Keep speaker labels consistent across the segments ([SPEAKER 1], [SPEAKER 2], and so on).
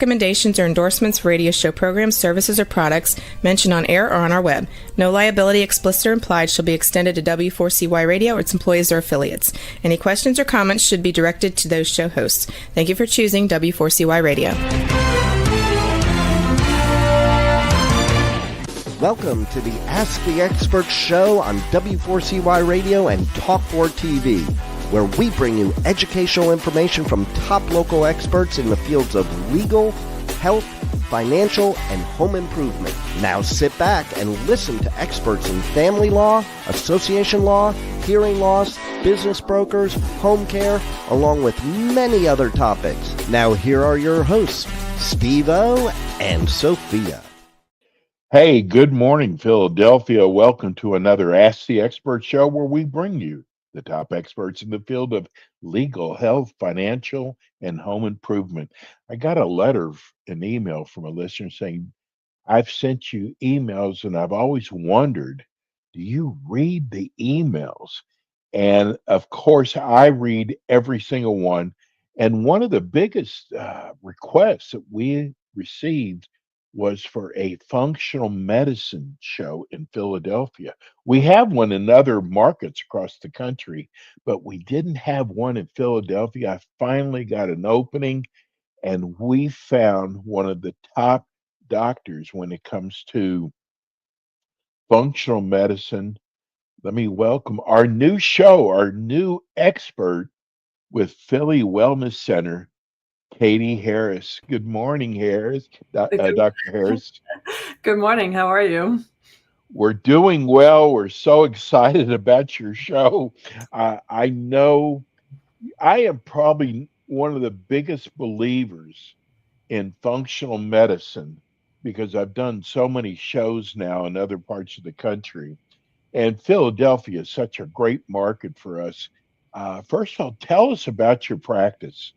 [SPEAKER 1] Recommendations or endorsements for radio show programs, services, or products mentioned on air or on our web. No liability, explicit or implied, shall be extended to W4CY Radio or its employees or affiliates. Any questions or comments should be directed to those show hosts. Thank you for choosing W4CY Radio.
[SPEAKER 2] Welcome to the Ask the Expert show on W4CY Radio and Talk4 TV, where we bring you educational information from top local experts in the fields of legal, health, financial, and home improvement. Now sit back and listen to experts in family law, association law, hearing loss, business brokers, home care, along with many other topics. Now here are your hosts, Steve-O and Sophia.
[SPEAKER 3] Hey, good morning, Philadelphia. Welcome to another Ask the Expert show where we bring you the top experts in the field of legal, health, financial, and home improvement. I got a letter, an email from a listener saying, I've sent you emails and I've always wondered, do you read the emails? And of course, I read every single one. And one of the biggest requests that we received was for a functional medicine show in Philadelphia. We have one in other markets across the country, but we didn't have one in Philadelphia. I finally got an opening, and we found one of the top doctors when it comes to functional medicine. Let me welcome our new show, our new expert with Philly Wellness Center, Katie Harris. Good morning, Dr. Harris.
[SPEAKER 4] Good morning. How are you?
[SPEAKER 3] We're doing well. We're so excited about your show. I know I am probably one of the biggest believers in functional medicine because I've done so many shows now in other parts of the country. And Philadelphia is such a great market for us. First of all, tell us about your practice.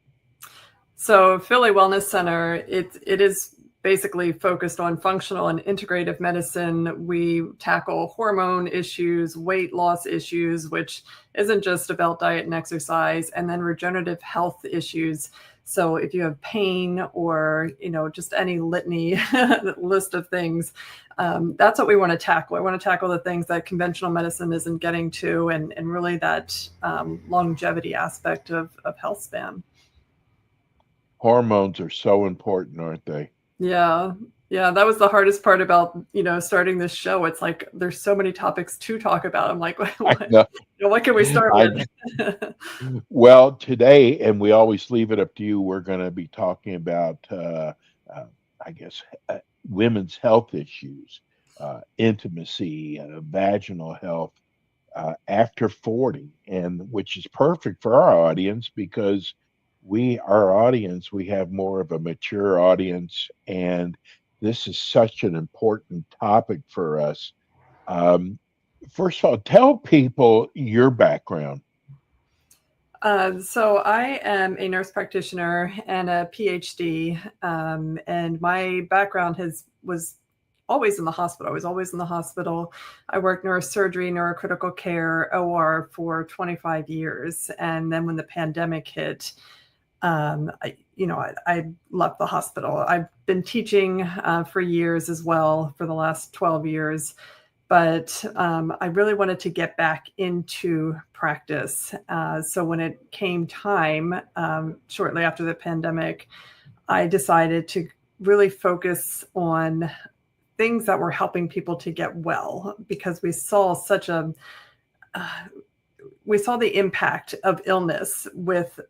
[SPEAKER 4] So Philly Wellness Center, it is basically focused on functional and integrative medicine. We tackle hormone issues, weight loss issues, which isn't just about diet and exercise, and then regenerative health issues. So if you have pain or, just any litany list of things, that's what we want to tackle. I want to tackle the things that conventional medicine isn't getting to, and really that longevity aspect of health span.
[SPEAKER 3] Hormones are so important, aren't they?
[SPEAKER 4] Yeah. That was the hardest part about, starting this show. It's like, there's so many topics to talk about. I'm like, what can we start with?
[SPEAKER 3] Well, today, and we always leave it up to you, we're going to be talking about, women's health issues, intimacy, vaginal health after 40, and which is perfect for our audience because we have more of a mature audience, and this is such an important topic for us. First of all, tell people your background.
[SPEAKER 4] So I am a nurse practitioner and a PhD, and my background was always in the hospital. I was always in the hospital. I worked neurosurgery, neurocritical care, OR for 25 years, and then when the pandemic hit, I left the hospital. I've been teaching for years as well, for the last 12 years, but I really wanted to get back into practice. So when it came time, shortly after the pandemic, I decided to really focus on things that were helping people to get well, because we saw the impact of illness with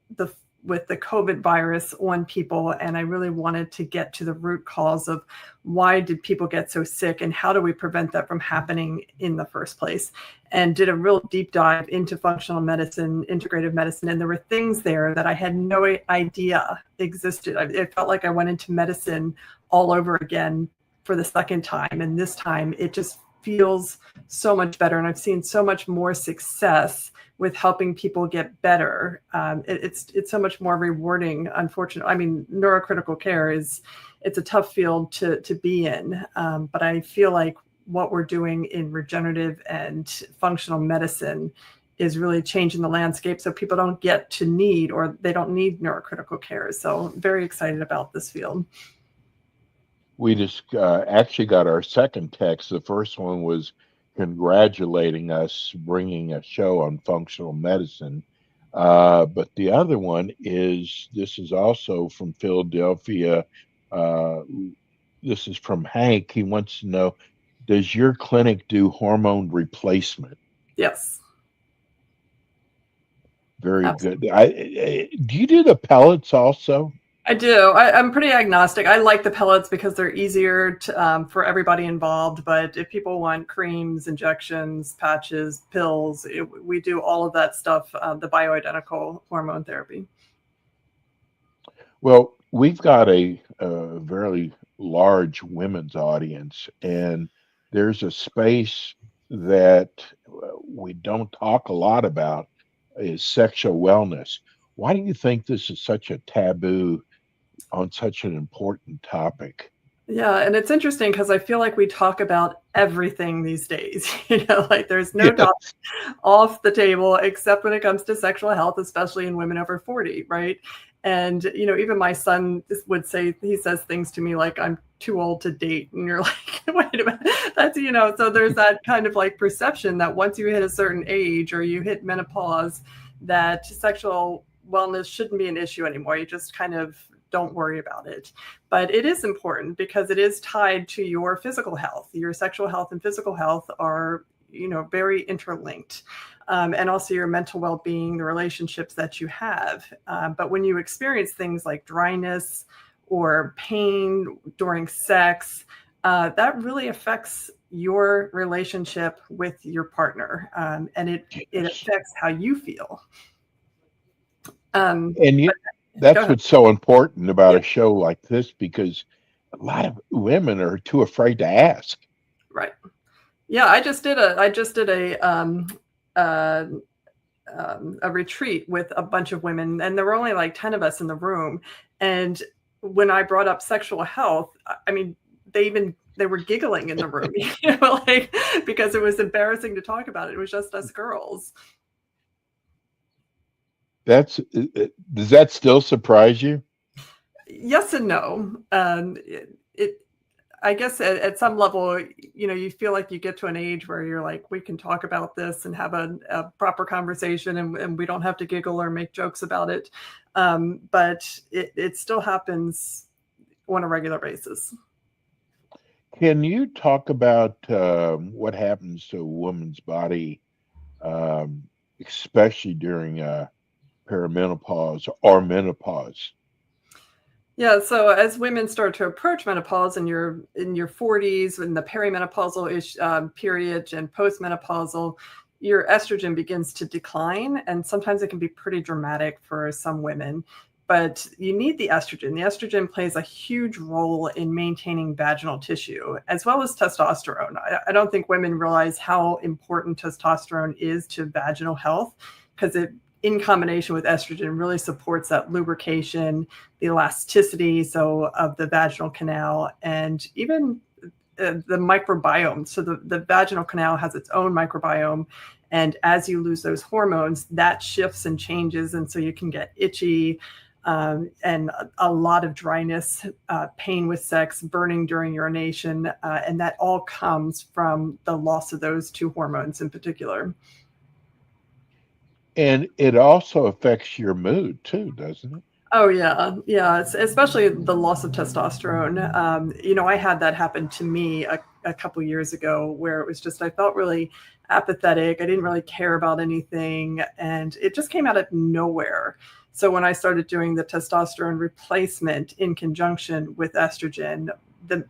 [SPEAKER 4] the COVID virus on people. And I really wanted to get to the root cause of why did people get so sick and how do we prevent that from happening in the first place, and did a real deep dive into functional medicine, integrative medicine. And there were things there that I had no idea existed. It felt like I went into medicine all over again for the second time. And this time it just feels so much better. And I've seen so much more success with helping people get better. It's so much more rewarding, unfortunately. I mean, neurocritical care it's a tough field to be in. But I feel like what we're doing in regenerative and functional medicine is really changing the landscape, so people don't get to need, or they don't need neurocritical care. So very excited about this field.
[SPEAKER 3] We just actually got our second text. The first one was congratulating us bringing a show on functional medicine. But the other one is, this is also from Philadelphia. This is from Hank. He wants to know, does your clinic do hormone replacement?
[SPEAKER 4] Yes.
[SPEAKER 3] Very
[SPEAKER 4] Absolutely.
[SPEAKER 3] good. Do you do the pellets also?
[SPEAKER 4] I do. I'm pretty agnostic. I like the pellets because they're easier to, for everybody involved. But if people want creams, injections, patches, pills, we do all of that stuff, the bioidentical hormone therapy.
[SPEAKER 3] Well, we've got a very large women's audience, and there's a space that we don't talk a lot about is sexual wellness. Why do you think this is such a taboo on such an important topic?
[SPEAKER 4] Yeah, and it's interesting because I feel like we talk about everything these days. Like there's no topic off the table except when it comes to sexual health, especially in women over 40, right? And even my son would say, he says things to me like, I'm too old to date, and you're like, wait a minute, that's so there's that kind of like perception that once you hit a certain age or you hit menopause, that sexual wellness shouldn't be an issue anymore. You just kind of don't worry about it. But it is important because it is tied to your physical health. Your sexual health and physical health are, very interlinked. And also your mental well-being, the relationships that you have. But when you experience things like dryness or pain during sex, that really affects your relationship with your partner. And it affects how you feel.
[SPEAKER 3] That's what's so important about a show like this, because a lot of women are too afraid to ask.
[SPEAKER 4] Right. Yeah, I just did a retreat with a bunch of women, and there were only like 10 of us in the room. And when I brought up sexual health, I mean, they were giggling in the room, like, because it was embarrassing to talk about it. It was just us girls.
[SPEAKER 3] Does that still surprise you?
[SPEAKER 4] Yes and no. I guess at some level, you feel like you get to an age where you're like, we can talk about this and have a proper conversation, and we don't have to giggle or make jokes about it. But it still happens on a regular basis.
[SPEAKER 3] Can you talk about what happens to a woman's body, especially during perimenopause or menopause?
[SPEAKER 4] Yeah, so as women start to approach menopause in your 40s, in the perimenopausal period and postmenopausal, your estrogen begins to decline, and sometimes it can be pretty dramatic for some women. But you need the estrogen. The estrogen plays a huge role in maintaining vaginal tissue, as well as testosterone. I don't think women realize how important testosterone is to vaginal health, because it, in combination with estrogen, really supports that lubrication, the elasticity, of the vaginal canal, and even the microbiome. So the vaginal canal has its own microbiome. And as you lose those hormones, that shifts and changes. And so you can get itchy, and a lot of dryness, pain with sex, burning during urination. And that all comes from the loss of those two hormones in particular.
[SPEAKER 3] And it also affects your mood too, doesn't it?
[SPEAKER 4] Oh yeah, yeah. It's especially the loss of testosterone. I had that happen to me a couple years ago, where it was just, I felt really apathetic. I didn't really care about anything, and it just came out of nowhere. So when I started doing the testosterone replacement in conjunction with estrogen,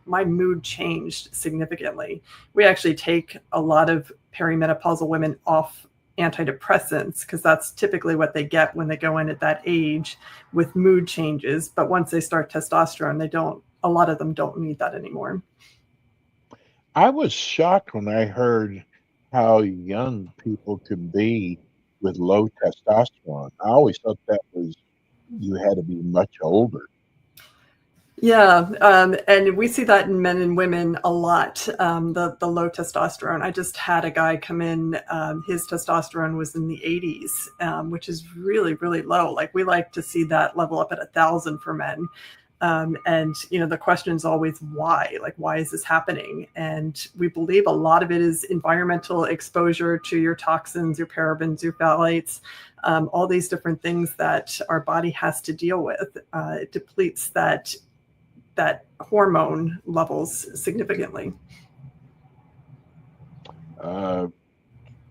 [SPEAKER 4] my mood changed significantly. We actually take a lot of perimenopausal women off antidepressants, because that's typically what they get when they go in at that age with mood changes. But once they start testosterone, a lot of them don't need that anymore.
[SPEAKER 3] I was shocked when I heard how young people can be with low testosterone. I always thought that was, you had to be much older.
[SPEAKER 4] Yeah, and we see that in men and women a lot. The low testosterone. I just had a guy come in. His testosterone was in the 80s, which is really really low. Like we like to see that level up at 1,000 for men. And the question is always why. Like why is this happening? And we believe a lot of it is environmental exposure to your toxins, your parabens, your phthalates, all these different things that our body has to deal with. It depletes that hormone levels significantly.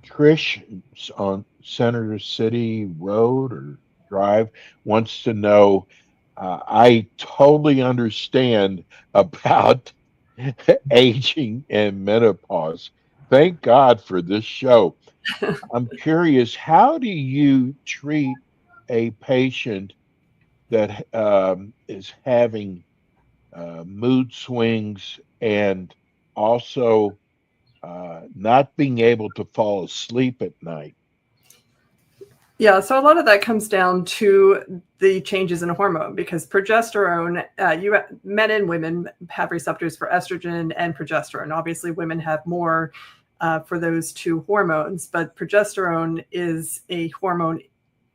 [SPEAKER 3] Trish on Senator City Road or Drive wants to know. I totally understand about aging and menopause. Thank God for this show. I'm curious, how do you treat a patient that is having mood swings and also not being able to fall asleep at night?
[SPEAKER 4] Yeah, so a lot of that comes down to the changes in hormone because progesterone, men and women have receptors for estrogen and progesterone. Obviously, women have more for those two hormones, but progesterone is a hormone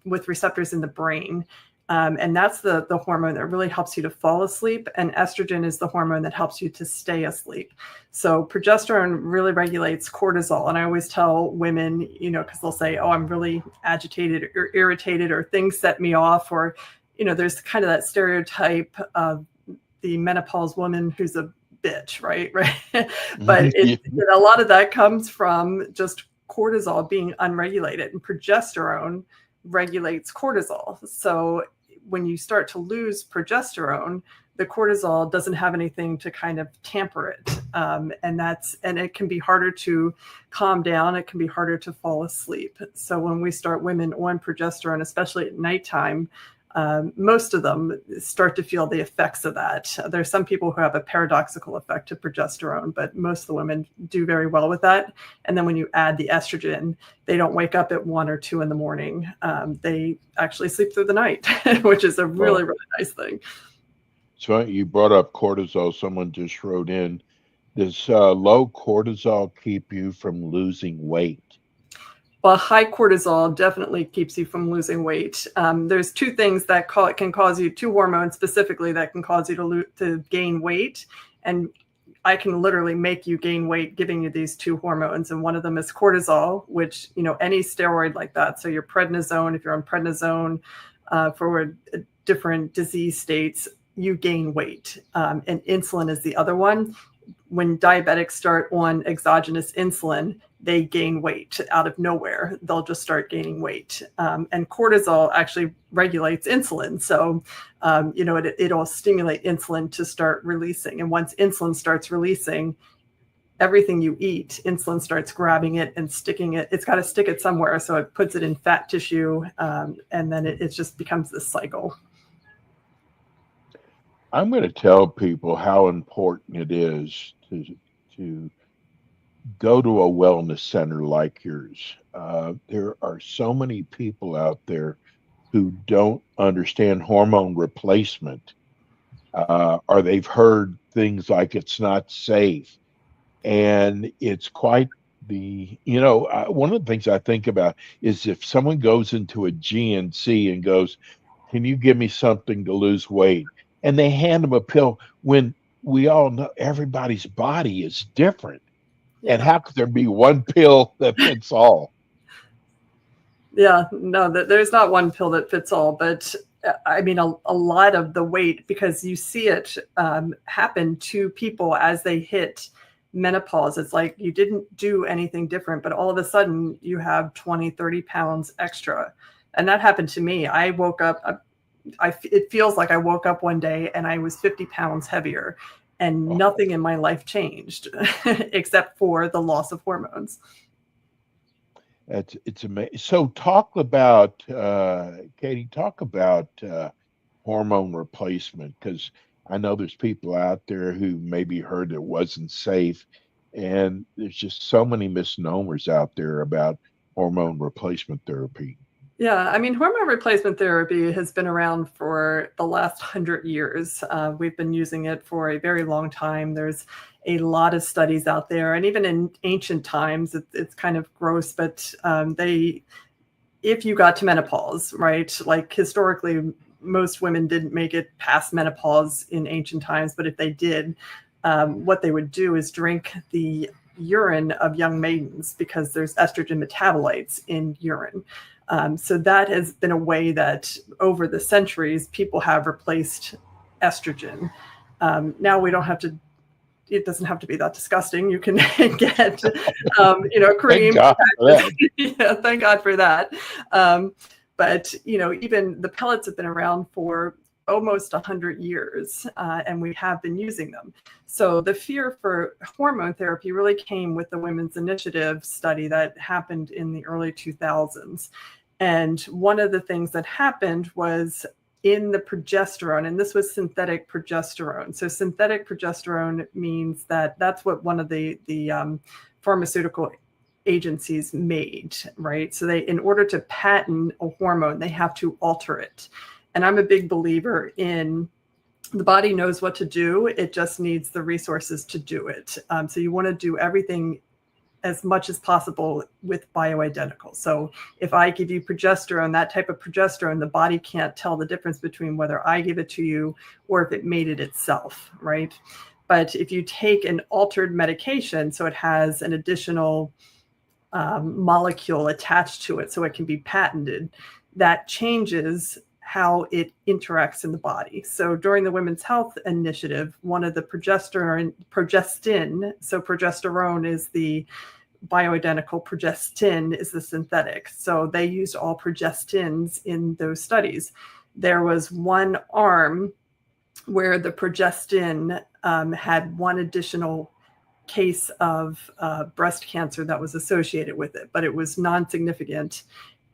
[SPEAKER 4] with receptors in the brain. And that's the hormone that really helps you to fall asleep. And estrogen is the hormone that helps you to stay asleep. So progesterone really regulates cortisol. And I always tell women, because they'll say, oh, I'm really agitated or irritated or things set me off. Or, there's kind of that stereotype of the menopause woman who's a bitch, right? But a lot of that comes from just cortisol being unregulated, and progesterone regulates cortisol. So when you start to lose progesterone, the cortisol doesn't have anything to kind of tamper it. And it can be harder to calm down. It can be harder to fall asleep. So when we start women on progesterone, especially at nighttime, most of them start to feel the effects of that. There's some people who have a paradoxical effect to progesterone, but most of the women do very well with that. And then when you add the estrogen, they don't wake up at 1 or 2 in the morning. They actually sleep through the night, which is a really, really nice thing.
[SPEAKER 3] So you brought up cortisol. Someone just wrote in, does low cortisol keep you from losing weight?
[SPEAKER 4] Well, high cortisol definitely keeps you from losing weight. There's two things that can cause you, two hormones specifically that can cause you to gain weight. And I can literally make you gain weight giving you these two hormones. And one of them is cortisol, which, any steroid like that. So your prednisone, if you're on prednisone for different disease states, you gain weight. And insulin is the other one. When diabetics start on exogenous insulin, they gain weight out of nowhere. They'll just start gaining weight. And cortisol actually regulates insulin. So, it'll stimulate insulin to start releasing. And once insulin starts releasing, everything you eat, insulin starts grabbing it and sticking it. It's got to stick it somewhere. So it puts it in fat tissue. And then it just becomes this cycle.
[SPEAKER 3] I'm going to tell people how important it is to go to a wellness center like yours. There are so many people out there who don't understand hormone replacement, or they've heard things like it's not safe. And it's quite one of the things I think about is if someone goes into a GNC and goes, can you give me something to lose weight? And they hand them a pill when we all know everybody's body is different. Yeah. And how could there be one pill that fits all?
[SPEAKER 4] Yeah, no, there's not one pill that fits all, but I mean, a lot of the weight, because you see it happen to people as they hit menopause. It's like you didn't do anything different, but all of a sudden you have 20, 30 pounds extra. And that happened to me. I woke up, it feels like I woke up one day and I was 50 pounds heavier, and nothing in my life changed except for the loss of hormones.
[SPEAKER 3] It's amazing. So talk about, Katie, talk about hormone replacement, because I know there's people out there who maybe heard it wasn't safe, and there's just so many misnomers out there about hormone replacement therapy.
[SPEAKER 4] Yeah, I mean, hormone replacement therapy has been around for the last 100 years. We've been using it for a very long time. There's a lot of studies out there, and even in ancient times, it's kind of gross, but if you got to menopause, right, like historically, most women didn't make it past menopause in ancient times, but if they did, what they would do is drink the urine of young maidens because there's estrogen metabolites in urine. So that has been a way that over the centuries, people have replaced estrogen. Now we don't have to, it doesn't have to be that disgusting. You can get, cream.
[SPEAKER 3] Thank God for that.
[SPEAKER 4] Yeah, thank God for that. But, even the pellets have been around for almost 100 years, and we have been using them. So the fear for hormone therapy really came with the Women's Initiative study that happened in the early 2000s. And one of the things that happened was in the progesterone, and this was synthetic progesterone. So synthetic progesterone means that that's what one of the pharmaceutical agencies made, right? So they, in order to patent a hormone, they have to alter it. And I'm a big believer in the body knows what to do. It just needs the resources to do it. So you want to do everything as much as possible with bioidentical. So if I give you progesterone, that type of progesterone, the body can't tell the difference between whether I give it to you or if it made it itself, right? But if you take an altered medication, so it has an additional molecule attached to it so it can be patented, that changes how it interacts in the body. So during the Women's Health Initiative, one of the progestin, so progesterone is the bioidentical, progestin is the synthetic. So they used all progestins in those studies. There was one arm where the progestin had one additional case of breast cancer that was associated with it, but it was non-significant.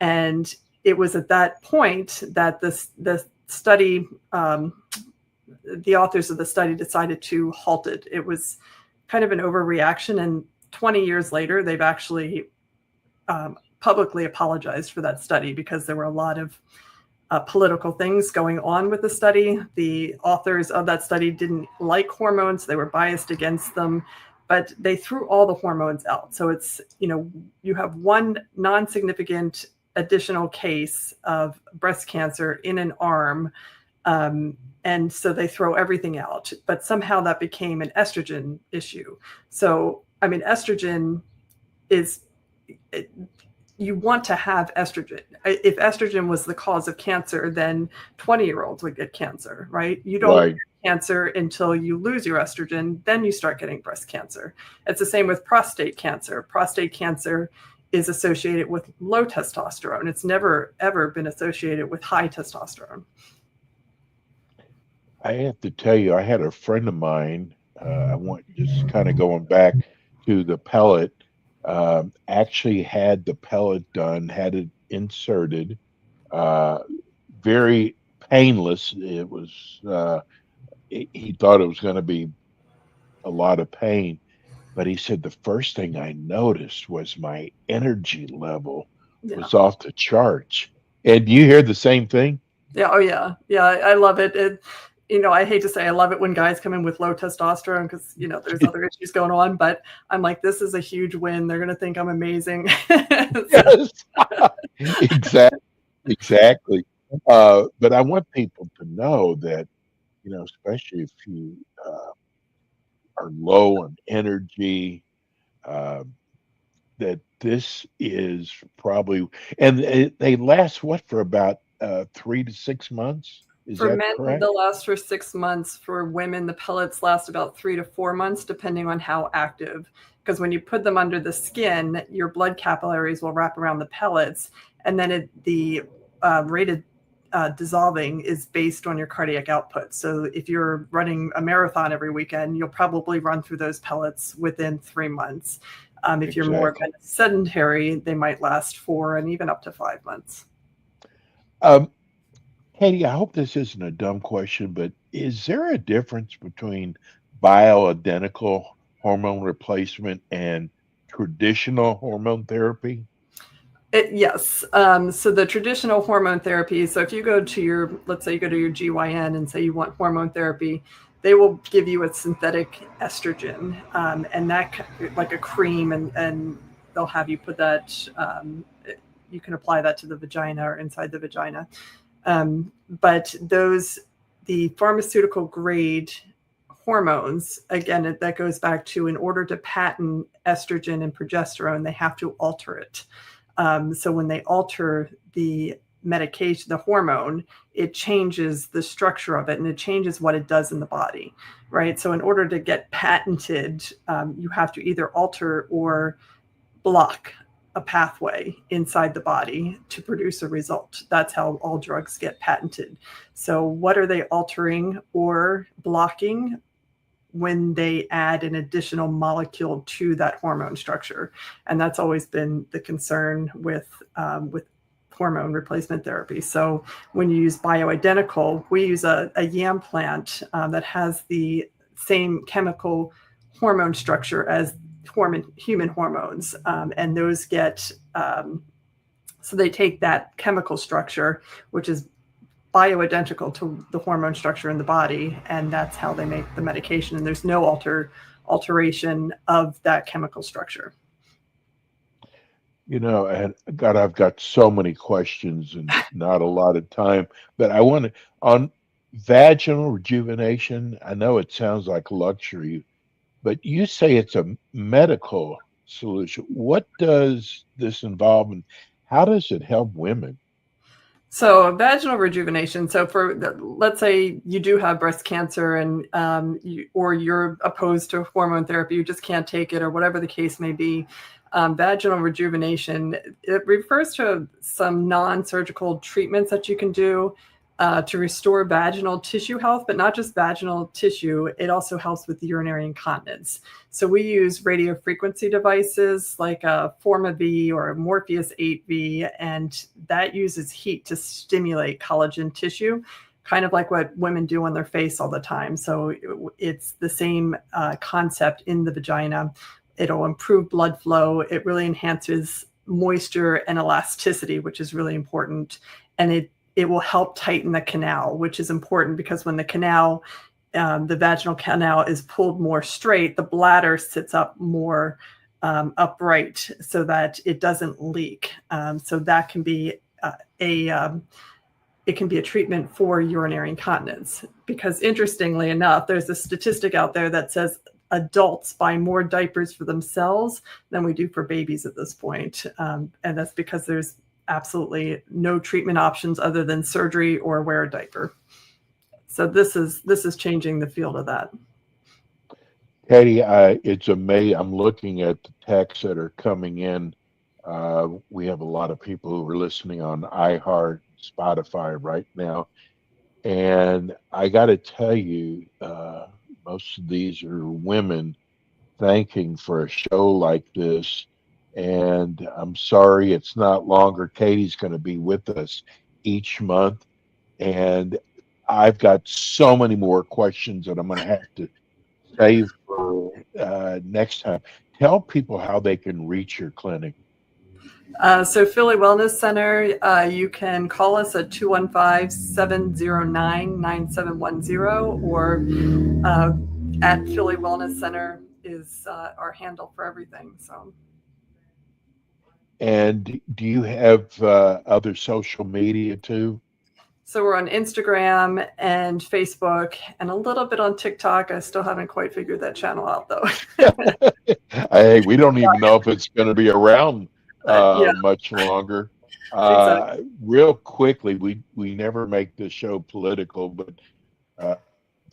[SPEAKER 4] And it was at that point that the study, the authors of the study decided to halt it. It was kind of an overreaction. And 20 years later, they've actually publicly apologized for that study because there were a lot of political things going on with the study. The authors of that study didn't like hormones. They were biased against them, but they threw all the hormones out. So it's, you have one non-significant additional case of breast cancer in an arm. And so they throw everything out, but somehow that became an estrogen issue. So, I mean, estrogen is, you want to have estrogen. If estrogen was the cause of cancer, then 20-year-olds would get cancer, right? You don't get cancer until you lose your estrogen, then you start getting breast cancer. It's the same with prostate cancer. Prostate cancer is associated with low testosterone. It's never, ever been associated with high testosterone.
[SPEAKER 3] I have to tell you, I had a friend of mine, I want just kind of going back to the pellet, actually had the pellet done, had it inserted, very painless. It was, he thought it was going to be a lot of pain. But he said the first thing I noticed was my energy level was off the charts. And you hear the same thing?
[SPEAKER 4] Yeah. Oh, yeah. Yeah. I love it. I hate to say I love it when guys come in with low testosterone because, there's other issues going on. But I'm like, this is a huge win. They're going to think I'm amazing.
[SPEAKER 3] Yes. Exactly. But I want people to know that, especially if you are low on energy, that this is probably, and they last for about 3 to 6 months. Is
[SPEAKER 4] for
[SPEAKER 3] that
[SPEAKER 4] men,
[SPEAKER 3] correct?
[SPEAKER 4] they'll last for 6 months. For women, the pellets last about 3 to 4 months, depending on how active. Because when you put them under the skin, your blood capillaries will wrap around the pellets, and then the rate of dissolving is based on your cardiac output. So if you're running a marathon every weekend, you'll probably run through those pellets within 3 months. If you're more kind of sedentary, they might last 4 and even up to 5 months.
[SPEAKER 3] Katie, I hope this isn't a dumb question, but is there a difference between bioidentical hormone replacement and traditional hormone therapy?
[SPEAKER 4] Yes. So the traditional hormone therapy, so if you go to your, let's say you go to your GYN and say you want hormone therapy, they will give you a synthetic estrogen, and that like a cream, and they'll have you put that, you can apply that to the vagina or inside the vagina. But the pharmaceutical grade hormones, again, that goes back to, in order to patent estrogen and progesterone, they have to alter it. So when they alter the medication, the hormone, it changes the structure of it and it changes what it does in the body, right? So in order to get patented, you have to either alter or block a pathway inside the body to produce a result. That's how all drugs get patented. So what are they altering or blocking? When they add an additional molecule to that hormone structure. And that's always been the concern with hormone replacement therapy. So when you use bioidentical, we use a yam plant that has the same chemical hormone structure as human hormones. And those get, so they take that chemical structure, which is bioidentical to the hormone structure in the body, and that's how they make the medication. And there's no alteration of that chemical structure.
[SPEAKER 3] And God, I've got so many questions and not a lot of time, but I want to, on vaginal rejuvenation, I know it sounds like luxury, but you say it's a medical solution. What does this involve, and how does it help women?
[SPEAKER 4] So vaginal rejuvenation. So let's say you do have breast cancer and or you're opposed to hormone therapy, you just can't take it, or whatever the case may be. Vaginal rejuvenation, it refers to some non-surgical treatments that you can do to restore vaginal tissue health, but not just vaginal tissue. It also helps with urinary incontinence. So we use radio frequency devices like a FormaV or a Morpheus 8V, and that uses heat to stimulate collagen tissue, kind of like what women do on their face all the time. So it's the same concept in the vagina. It'll improve blood flow. It really enhances moisture and elasticity, which is really important. And it will help tighten the canal, which is important because when the canal, the vaginal canal is pulled more straight, the bladder sits up more upright so that it doesn't leak. So that can be it can be a treatment for urinary incontinence, because interestingly enough, there's a statistic out there that says adults buy more diapers for themselves than we do for babies at this point. And that's because there's absolutely no treatment options other than surgery or wear a diaper. So this is changing the field of that.
[SPEAKER 3] Katie, it's amazing. I'm looking at the texts that are coming in. We have a lot of people who are listening on iHeart, Spotify right now. And I got to tell you, most of these are women thanking for a show like this. And I'm sorry it's not longer. Katie's going to be with us each month. And I've got so many more questions that I'm going to have to save for next time. Tell people how they can reach your clinic.
[SPEAKER 4] So Philly Wellness Center, you can call us at 215-709-9710, or at Philly Wellness Center is our handle for everything. So.
[SPEAKER 3] And do you have other social media too?
[SPEAKER 4] So we're on Instagram and Facebook and a little bit on TikTok. I still haven't quite figured that channel out though.
[SPEAKER 3] Hey, we don't even know if it's going to be around much longer.
[SPEAKER 4] Exactly.
[SPEAKER 3] Real quickly, we never make this show political, but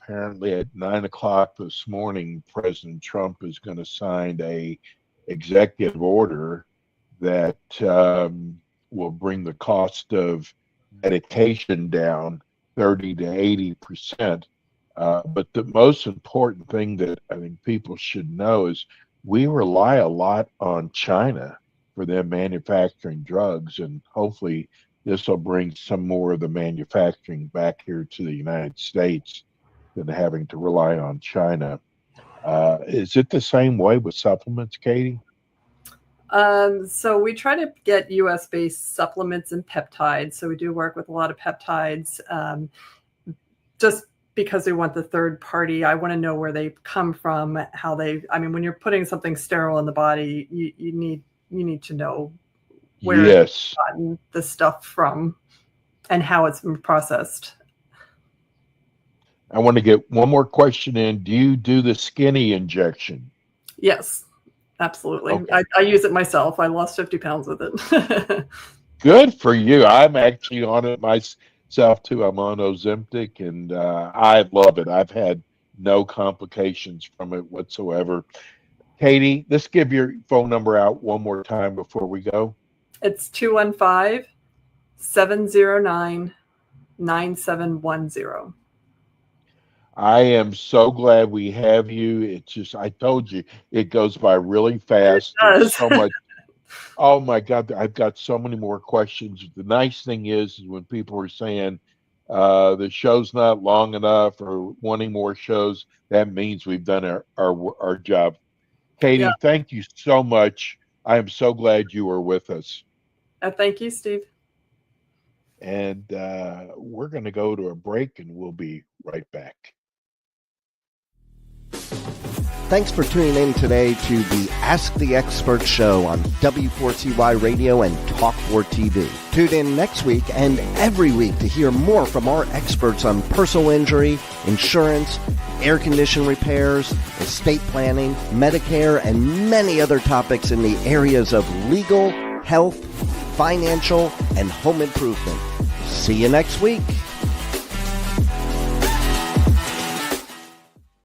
[SPEAKER 3] apparently at 9:00 this morning, President Trump is going to sign a executive order that will bring the cost of medication down 30 to 80%. But the most important thing that I think people should know is we rely a lot on China for them manufacturing drugs, and hopefully this will bring some more of the manufacturing back here to the United States than having to rely on China. Is it the same way with supplements, Katie?
[SPEAKER 4] So we try to get US-based supplements and peptides. So we do work with a lot of peptides, just because we want the third party. I want to know where they come from, when you're putting something sterile in the body, you need to know where it's gotten the stuff from and how it's been processed.
[SPEAKER 3] I want to get one more question in. Do you do the skinny injection?
[SPEAKER 4] Yes, absolutely.
[SPEAKER 3] Okay.
[SPEAKER 4] I use it myself. I lost 50 pounds with it.
[SPEAKER 3] Good for you. I'm actually on it myself too. I'm on Ozempic, and I love it. I've had no complications from it whatsoever. Katie, let's give your phone number out one more time before we go.
[SPEAKER 4] It's 215-709-9710.
[SPEAKER 3] I am so glad we have you. It's just, I told you, it goes by really fast. There's so much. Oh my God, I've got so many more questions. The nice thing is when people are saying the show's not long enough or wanting more shows, that means we've done our job. Katie, Thank you so much. I am so glad you were with us.
[SPEAKER 4] Thank you, Steve.
[SPEAKER 3] And we're going to go to a break, and we'll be right back.
[SPEAKER 2] Thanks for tuning in today to the Ask the Expert show on W4CY Radio and Talk4 TV. Tune in next week and every week to hear more from our experts on personal injury, insurance, air condition repairs, estate planning, Medicare, and many other topics in the areas of legal, health, financial, and home improvement. See you next week.